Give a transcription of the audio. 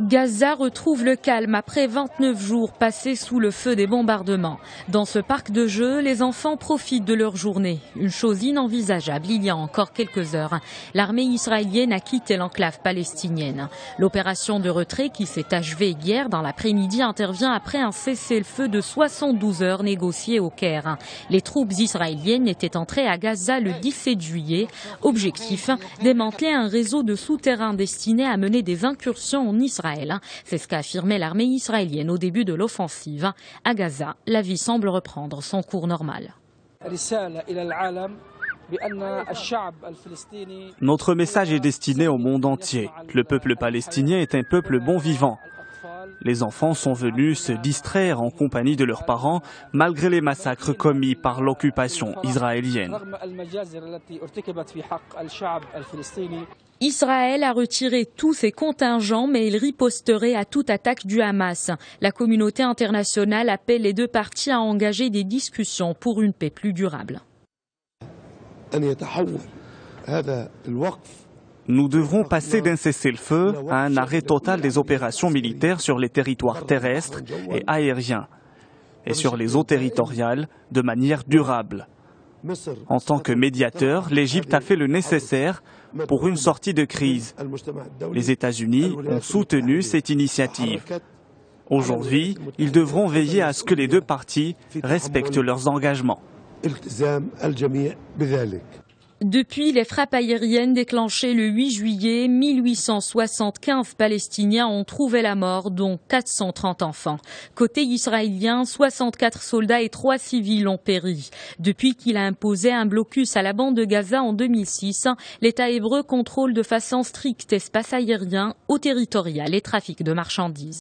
Gaza retrouve le calme après 29 jours passés sous le feu des bombardements. Dans ce parc de jeux, les enfants profitent de leur journée. Une chose inenvisageable il y a encore quelques heures. L'armée israélienne a quitté l'enclave palestinienne. L'opération de retrait qui s'est achevée hier dans l'après-midi intervient après un cessez-le-feu de 72 heures négocié au Caire. Les troupes israéliennes étaient entrées à Gaza le 17 juillet. Objectif, démanteler un réseau de souterrains destiné à mener des incursions en Israël. C'est ce qu'a affirmé l'armée israélienne au début de l'offensive. À Gaza, la vie semble reprendre son cours normal. Notre message est destiné au monde entier. Le peuple palestinien est un peuple bon vivant. Les enfants sont venus se distraire en compagnie de leurs parents malgré les massacres commis par l'occupation israélienne. Israël a retiré tous ses contingents, mais il riposterait à toute attaque du Hamas. La communauté internationale appelle les deux parties à engager des discussions pour une paix plus durable. Nous devrons passer d'un cessez-le-feu à un arrêt total des opérations militaires sur les territoires terrestres et aériens et sur les eaux territoriales de manière durable. En tant que médiateur, l'Égypte a fait le nécessaire pour une sortie de crise. Les États-Unis ont soutenu cette initiative. Aujourd'hui, ils devront veiller à ce que les deux parties respectent leurs engagements. Depuis les frappes aériennes déclenchées le 8 juillet, 1875 Palestiniens ont trouvé la mort, dont 430 enfants. Côté israélien, 64 soldats et 3 civils ont péri. Depuis qu'il a imposé un blocus à la bande de Gaza en 2006, l'État hébreu contrôle de façon stricte espace aérien, eau territoriale et trafic de marchandises.